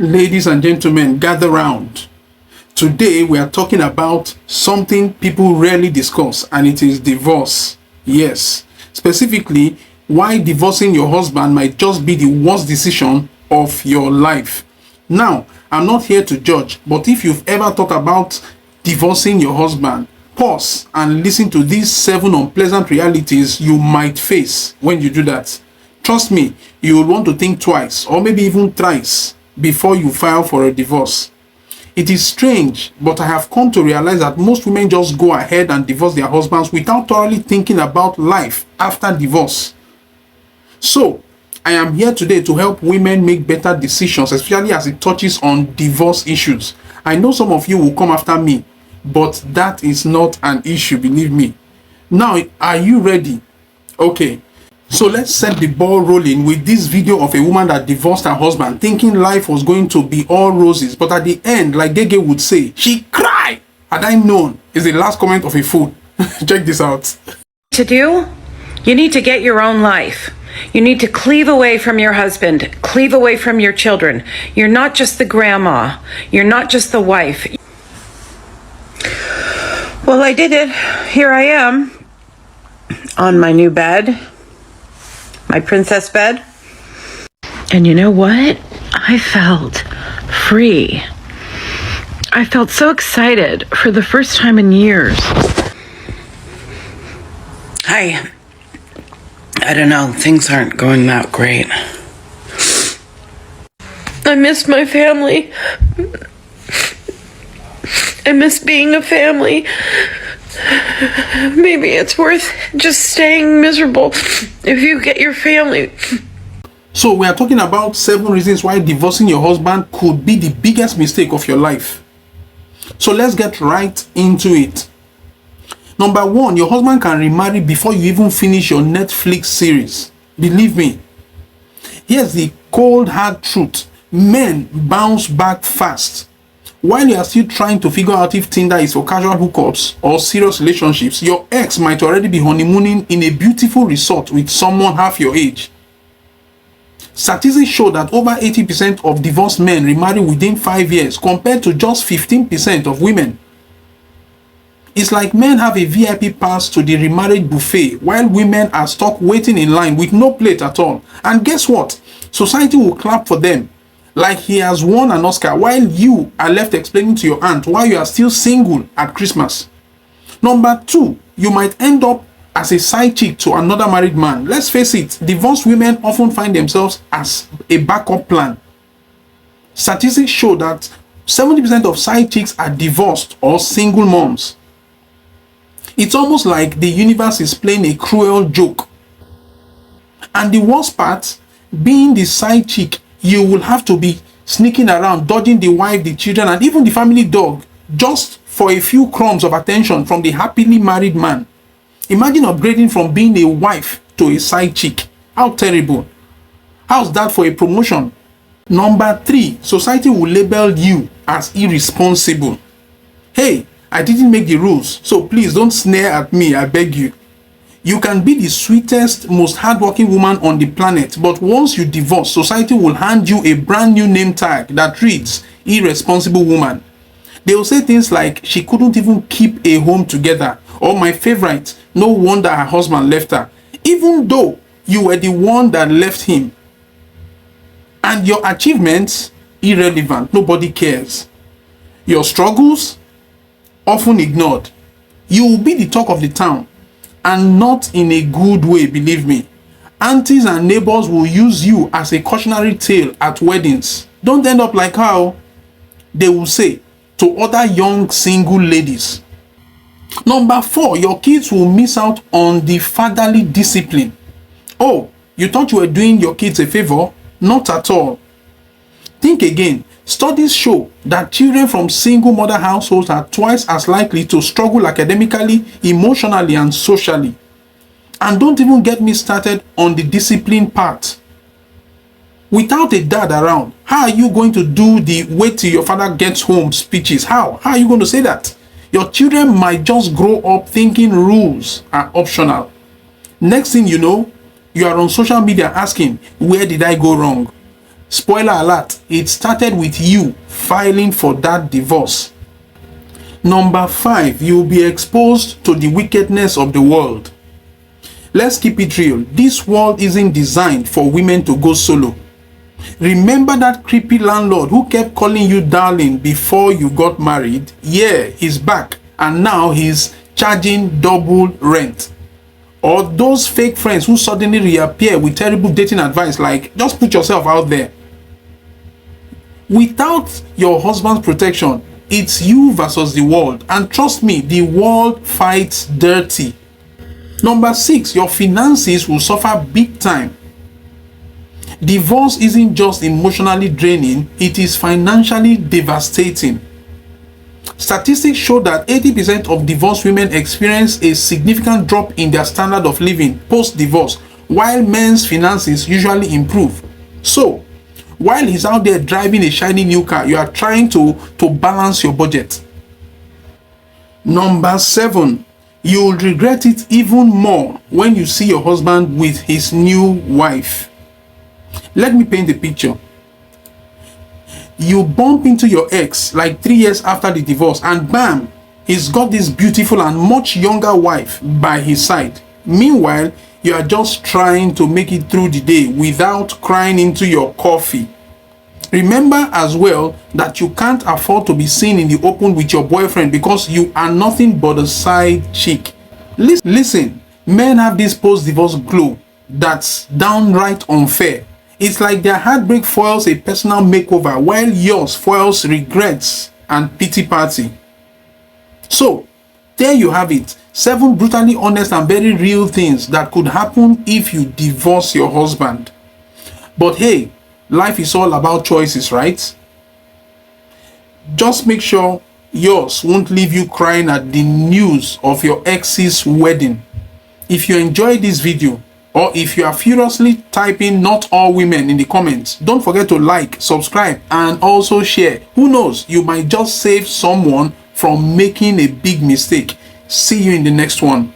Ladies and gentlemen, gather round. Today we are talking about something people rarely discuss, and it is divorce. Yes, specifically, why divorcing your husband might just be the worst decision of your life. Now, I'm not here to judge, but if you've ever thought about divorcing your husband, pause and listen to these 7 unpleasant realities you might face when you do that. Trust me, you will want to think twice or maybe even thrice before you file for a divorce. It is strange, but I have come to realize that most women just go ahead and divorce their husbands without thoroughly thinking about life after divorce. So, I am here today to help women make better decisions, especially as it touches on divorce issues. I know some of you will come after me, but that is not an issue, believe me. Now, are you ready? Okay. So let's set the ball rolling with this video of a woman that divorced her husband thinking life was going to be all roses, but at the end, like Gege would say, she cried. Had I known is the last comment of a fool. Check this out. To do? You need to get your own life. You need to cleave away from your husband, cleave away from your children. You're not just the grandma. You're not just the wife. Well, I did it. Here I am on my new bed. My princess bed. And you know what? I felt free. I felt so excited for the first time in years. I don't know, things aren't going that great. I miss my family. I miss being a family. Maybe it's worth just staying miserable if you get your family. So we are talking about 7 reasons why divorcing your husband could be the biggest mistake of your life. So let's get right into it. Number 1, your husband can remarry before you even finish your Netflix series. Believe me. Here's the cold hard truth. Men bounce back fast. While you are still trying to figure out if Tinder is for casual hookups or serious relationships, your ex might already be honeymooning in a beautiful resort with someone half your age. Statistics show that over 80% of divorced men remarry within 5 years compared to just 15% of women. It's like men have a VIP pass to the remarriage buffet while women are stuck waiting in line with no plate at all. And guess what? Society will clap for them like he has won an Oscar, while you are left explaining to your aunt why you are still single at Christmas. Number 2, you might end up as a side chick to another married man. Let's face it, divorced women often find themselves as a backup plan. Statistics show that 70% of side chicks are divorced or single moms. It's almost like the universe is playing a cruel joke. And the worst part, being the side chick, you will have to be sneaking around, dodging the wife, the children, and even the family dog just for a few crumbs of attention from the happily married man. Imagine upgrading from being a wife to a side chick. How terrible. How's that for a promotion? Number 3, society will label you as irresponsible. Hey, I didn't make the rules, so please don't sneer at me, I beg you. You can be the sweetest, most hardworking woman on the planet, but once you divorce, society will hand you a brand new name tag that reads irresponsible woman. They will say things like she couldn't even keep a home together, or my favorite, no wonder her husband left her, even though you were the one that left him. And your achievements, irrelevant, nobody cares. Your struggles, often ignored. You will be the talk of the town. And not in a good way, believe me. Aunties and neighbors will use you as a cautionary tale at weddings. Don't end up like how they will say to other young single ladies. Number 4, your kids will miss out on the fatherly discipline. Oh, you thought you were doing your kids a favor? Not at all. Think again. Studies show that children from single mother households are twice as likely to struggle academically, emotionally, and socially. And don't even get me started on the discipline part. Without a dad around, how are you going to do the wait till your father gets home speeches? How are you going to say that? Your children might just grow up thinking rules are optional. Next thing you know, you are on social media asking, where did I go wrong? Spoiler alert, it started with you filing for that divorce. Number 5, you'll be exposed to the wickedness of the world. Let's keep it real. This world isn't designed for women to go solo. Remember that creepy landlord who kept calling you darling before you got married? Yeah, he's back, and now he's charging double rent. Or those fake friends who suddenly reappear with terrible dating advice like, just put yourself out there. Without your husband's protection, it's you versus the world. And trust me, the world fights dirty. Number 6, your finances will suffer big time. Divorce isn't just emotionally draining, it is financially devastating. Statistics show that 80% of divorced women experience a significant drop in their standard of living post-divorce, while men's finances usually improve. So, while he's out there driving a shiny new car, you are trying to balance your budget. Number 7, you'll regret it even more when you see your husband with his new wife. Let me paint a picture. You bump into your ex like 3 years after the divorce, and bam, he's got this beautiful and much younger wife by his side. Meanwhile, you are just trying to make it through the day without crying into your coffee. Remember as well that you can't afford to be seen in the open with your boyfriend because you are nothing but a side chick. Listen, men have this post-divorce glow that's downright unfair. It's like their heartbreak foils a personal makeover while yours foils regrets and pity party. So, there you have it. 7 brutally honest and very real things that could happen if you divorce your husband. But hey, life is all about choices, right? Just make sure yours won't leave you crying at the news of your ex's wedding. If you enjoyed this video, or if you are furiously typing "not all women" in the comments, don't forget to like, subscribe, and also share. Who knows, you might just save someone from making a big mistake. See you in the next one.